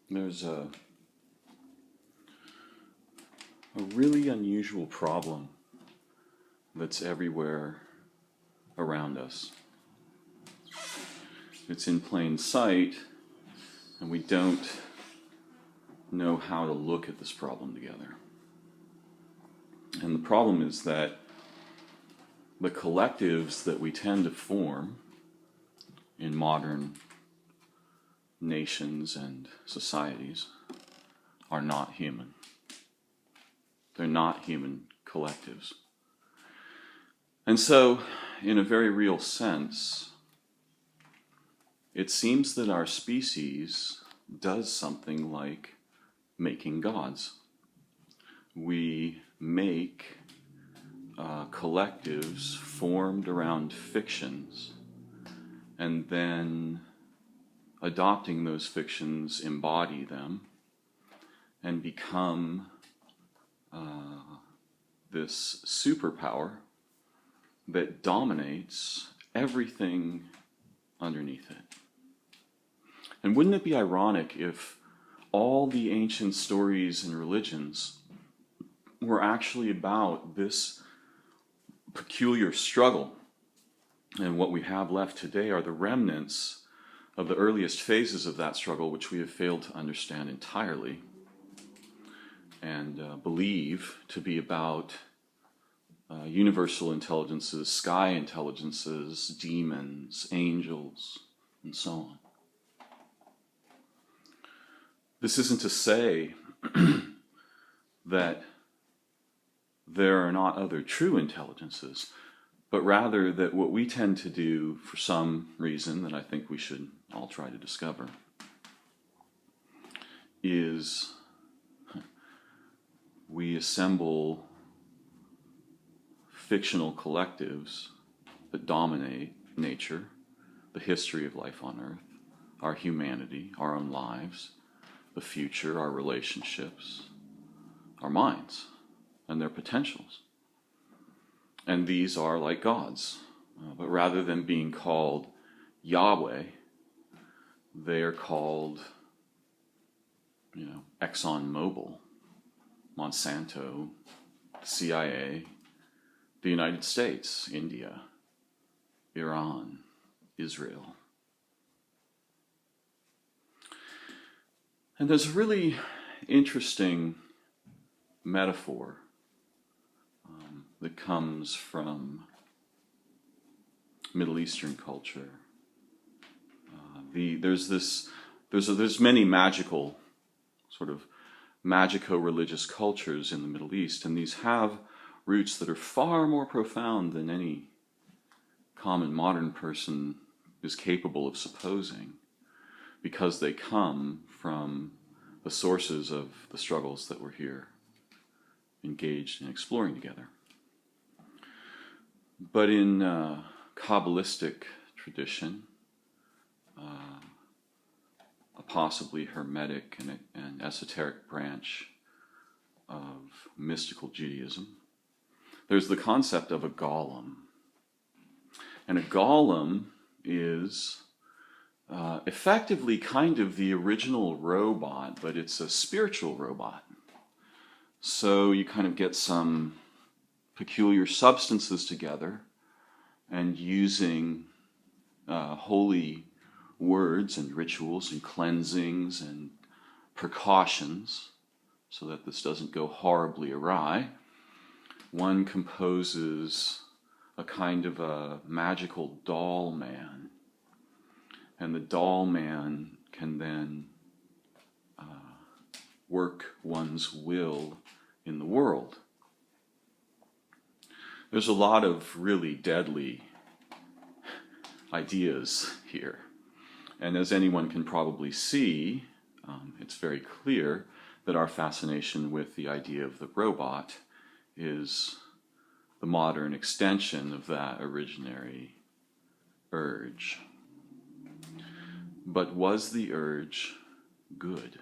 There's a really unusual problem that's everywhere around us. It's in plain sight, and we don't know how to look at this problem together. And the problem is that the collectives that we tend to form in modern nations and societies are not human. They're not human collectives. And so, in a very real sense, it seems that our species does something like making gods. We make collectives formed around fictions, and then adopting those fictions, embody them, and become this superpower that dominates everything underneath it. And wouldn't it be ironic if all the ancient stories and religions were actually about this peculiar struggle? And what we have left today are the remnants of the earliest phases of that struggle, which we have failed to understand entirely and believe to be about universal intelligences, sky intelligences, demons, angels, and so on. This isn't to say that there are not other true intelligences, but rather that what we tend to do for some reason that I think we should all try to discover is we assemble fictional collectives that dominate nature, the history of life on Earth, our humanity, our own lives, the future, our relationships, our minds, and their potentials. And these are like gods. But rather than being called Yahweh, they are called, ExxonMobil, Monsanto, CIA, the United States, India, Iran, Israel. And there's a really interesting metaphor that comes from Middle Eastern culture. There's many magical, sort of magico-religious cultures in the Middle East, and these have roots that are far more profound than any common modern person is capable of supposing, because they come from the sources of the struggles that we're here engaged in exploring together. But in Kabbalistic tradition, a possibly hermetic and esoteric branch of mystical Judaism, there's the concept of a golem. And a golem is effectively kind of the original robot, but it's a spiritual robot. So you kind of get some peculiar substances together, and using holy words and rituals and cleansings and precautions so that this doesn't go horribly awry, one composes a kind of a magical doll man. And the doll man can then work one's will in the world. There's a lot of really deadly ideas here. And as anyone can probably see, it's very clear that our fascination with the idea of the robot is the modern extension of that originary urge. But was the urge good?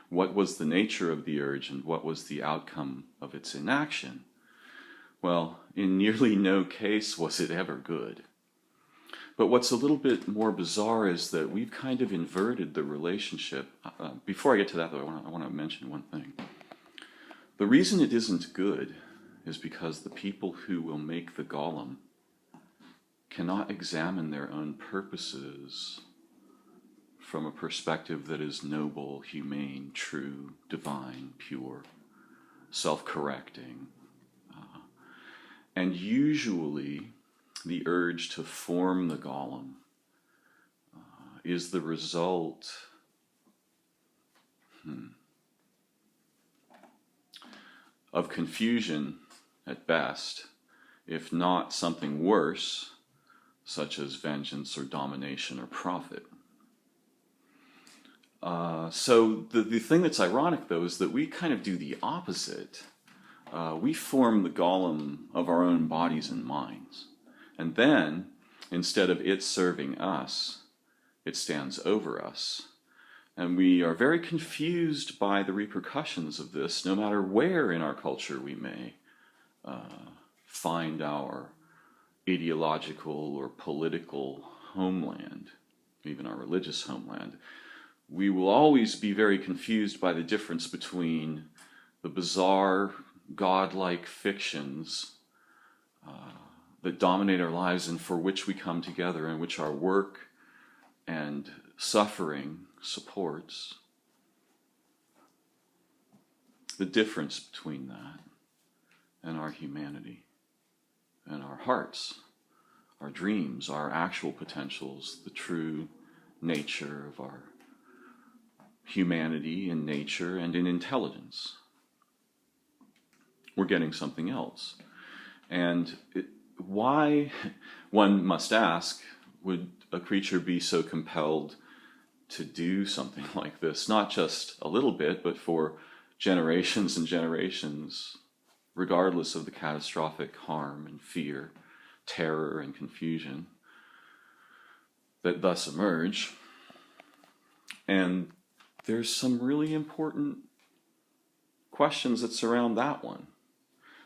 What was the nature of the urge, and what was the outcome of its inaction? Well, in nearly no case was it ever good. But what's a little bit more bizarre is that we've kind of inverted the relationship. Before I get to that, though, I want to mention one thing. The reason it isn't good is because the people who will make the golem cannot examine their own purposes from a perspective that is noble, humane, true, divine, pure, self-correcting. And usually the urge to form the golem is the result of confusion at best, if not something worse, such as vengeance or domination or profit. So the thing that's ironic, though, is that we kind of do the opposite. We form the golem of our own bodies and minds. And then, instead of it serving us, it stands over us. And we are very confused by the repercussions of this, no matter where in our culture we may find our ideological or political homeland, even our religious homeland. We will always be very confused by the difference between the bizarre, godlike fictions that dominate our lives and for which we come together and which our work and suffering supports. The difference between that and our humanity and our hearts, our dreams, our actual potentials, the true nature of our humanity in nature and in intelligence. We're getting something else. And why, one must ask, would a creature be so compelled to do something like this? Not just a little bit, but for generations and generations, regardless of the catastrophic harm and fear, terror and confusion that thus emerge. And there's some really important questions that surround that one.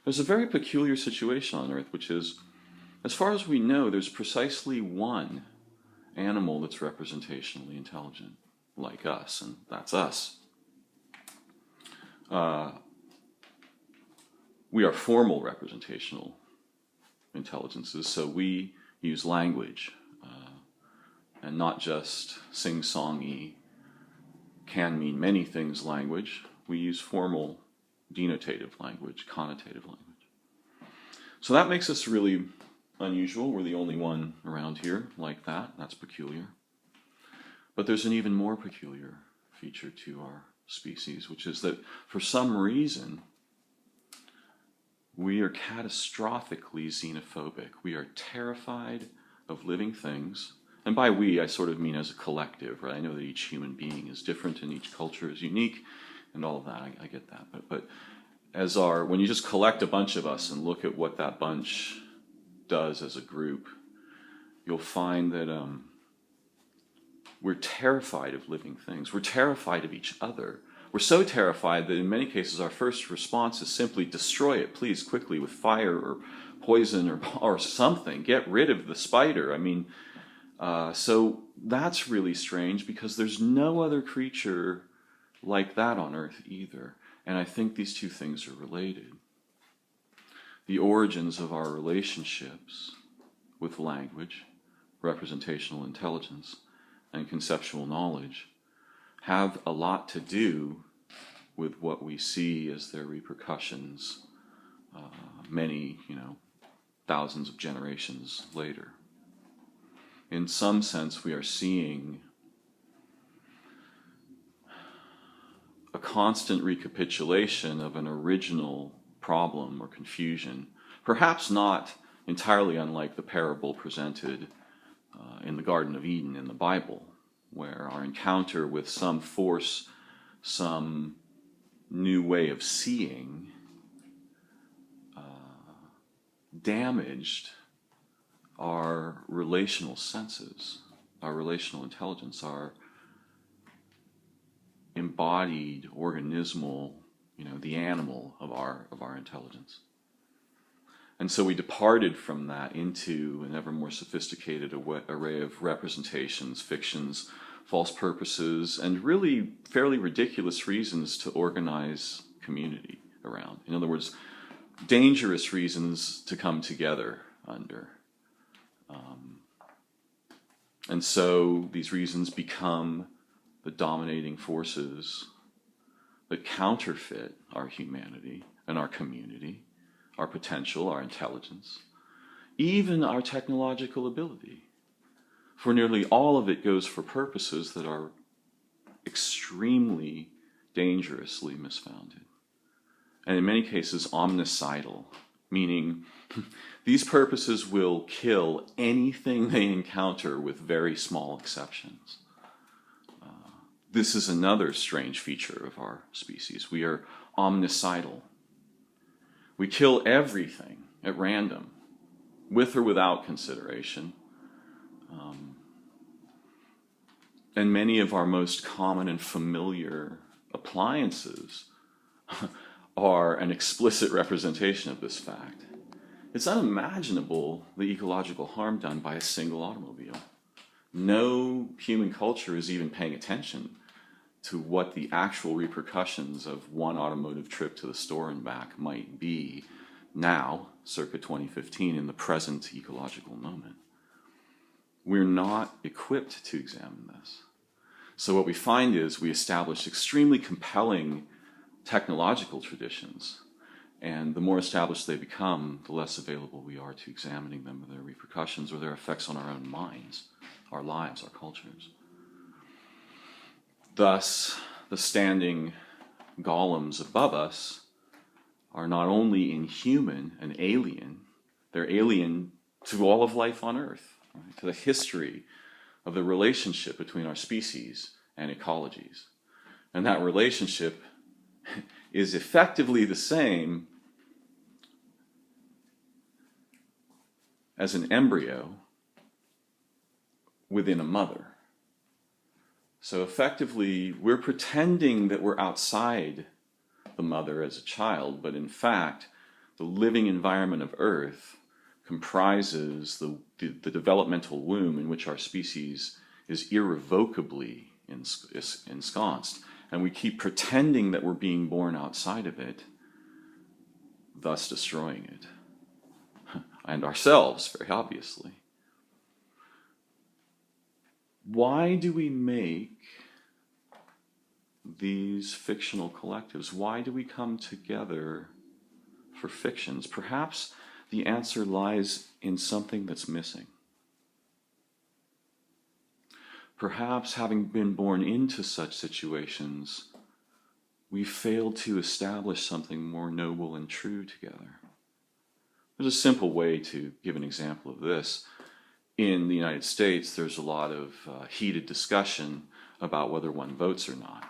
There's a very peculiar situation on Earth, which is, as far as we know, there's precisely one animal that's representationally intelligent, like us, and that's us. We are formal representational intelligences, so we use language, and not just sing-songy, can mean many things language. We use formal denotative language, connotative language. So that makes us really unusual. We're the only one around here like that. That's peculiar. But there's an even more peculiar feature to our species, which is that for some reason, we are catastrophically xenophobic. We are terrified of living things. And by we, I sort of mean as a collective, right? I know that each human being is different and each culture is unique and all of that. I get that. But as when you just collect a bunch of us and look at what that bunch does as a group, you'll find that we're terrified of living things. We're terrified of each other. We're so terrified that in many cases our first response is simply destroy it, please, quickly, with fire or poison or something. Get rid of the spider. I mean, so that's really strange because there's no other creature like that on Earth either. And I think these two things are related. The origins of our relationships with language, representational intelligence, and conceptual knowledge have a lot to do with what we see as their repercussions many, thousands of generations later. In some sense, we are seeing a constant recapitulation of an original problem or confusion, perhaps not entirely unlike the parable presented in the Garden of Eden in the Bible, where our encounter with some force, some new way of seeing, damaged our relational senses, our relational intelligence, our embodied, organismal, the animal of our intelligence. And so we departed from that into an ever more sophisticated array of representations, fictions, false purposes, and really fairly ridiculous reasons to organize community around. In other words, dangerous reasons to come together under. And so these reasons become the dominating forces that counterfeit our humanity and our community, our potential, our intelligence, even our technological ability. For nearly all of it goes for purposes that are extremely dangerously misfounded. And in many cases, omnicidal, meaning these purposes will kill anything they encounter with very small exceptions. This is another strange feature of our species. We are omnicidal. We kill everything at random, with or without consideration. And many of our most common and familiar appliances are an explicit representation of this fact. It's unimaginable the ecological harm done by a single automobile. No human culture is even paying attention to what the actual repercussions of one automotive trip to the store and back might be now, circa 2015, in the present ecological moment. We're not equipped to examine this. So what we find is we establish extremely compelling technological traditions, and the more established they become, the less available we are to examining them and their repercussions or their effects on our own minds, our lives, our cultures. Thus, the standing golems above us are not only inhuman and alien, they're alien to all of life on Earth, right? To the history of the relationship between our species and ecologies. And that relationship is effectively the same as an embryo within a mother. So effectively, we're pretending that we're outside the mother as a child, but in fact, the living environment of Earth comprises the developmental womb in which our species is irrevocably ensconced. And we keep pretending that we're being born outside of it, thus destroying it. And ourselves, very obviously. Why do we make these fictional collectives? Why do we come together for fictions? Perhaps the answer lies in something that's missing. Perhaps having been born into such situations, we failed to establish something more noble and true together. There's a simple way to give an example of this. In the United States, there's a lot of heated discussion about whether one votes or not.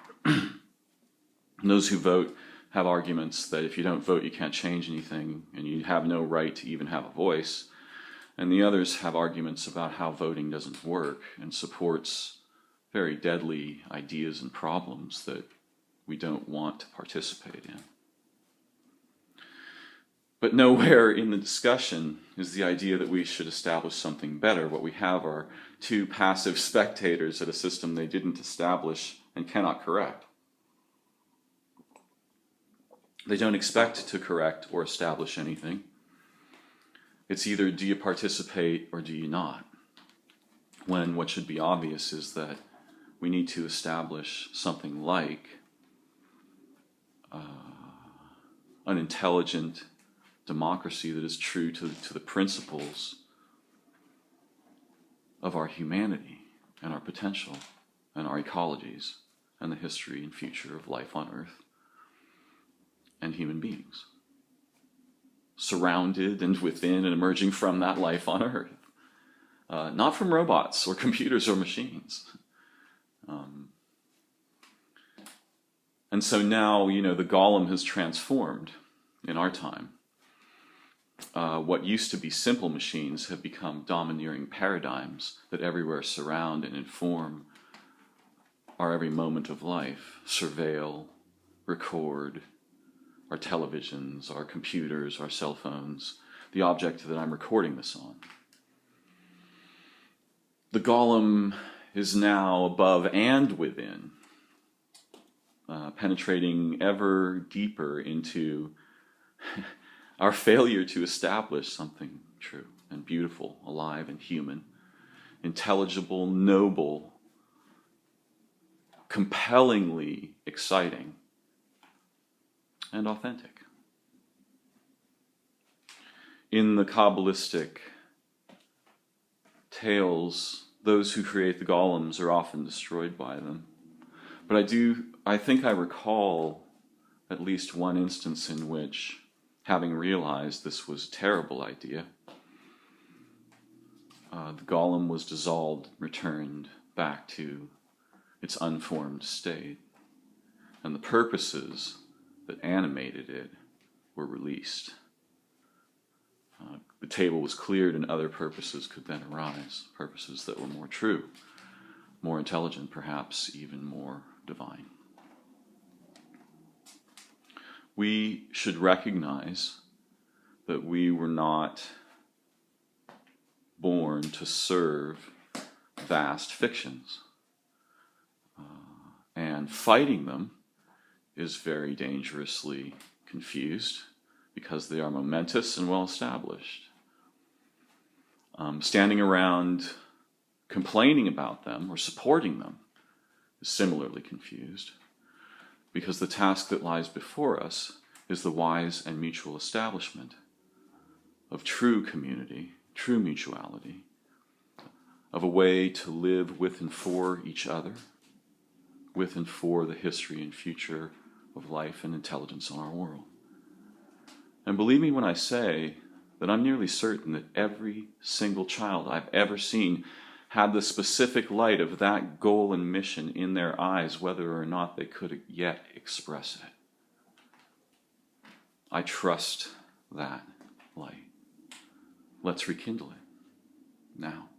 Those who vote have arguments that if you don't vote, you can't change anything, and you have no right to even have a voice. And the others have arguments about how voting doesn't work and supports very deadly ideas and problems that we don't want to participate in. But nowhere in the discussion is the idea that we should establish something better. What we have are two passive spectators at a system they didn't establish and cannot correct. They don't expect to correct or establish anything. It's either do you participate or do you not? When what should be obvious is that we need to establish something like an intelligent democracy that is true to the principles of our humanity and our potential and our ecologies and the history and future of life on Earth and human beings, surrounded and within and emerging from that life on Earth, not from robots or computers or machines. And so now, the golem has transformed in our time. What used to be simple machines have become domineering paradigms that everywhere surround and inform our every moment of life, surveil, record, our televisions, our computers, our cell phones. the object that I'm recording this on. The golem is now above and within, penetrating ever deeper into our failure to establish something true and beautiful, alive and human, intelligible, noble, compellingly exciting, and authentic. In the Kabbalistic tales, those who create the golems are often destroyed by them. But I think I recall at least one instance in which, having realized this was a terrible idea, the golem was dissolved, returned back to its unformed state, and the purposes that animated it were released. The table was cleared and other purposes could then arise, purposes that were more true, more intelligent, perhaps even more divine. We should recognize that we were not born to serve vast fictions. And fighting them is very dangerously confused because they are momentous and well established. Standing around complaining about them or supporting them is similarly confused because the task that lies before us is the wise and mutual establishment of true community, true mutuality, of a way to live with and for each other, with and for the history and future of life and intelligence on our world. And believe me when I say that I'm nearly certain that every single child I've ever seen had the specific light of that goal and mission in their eyes, whether or not they could yet express it. I trust that light. Let's rekindle it now.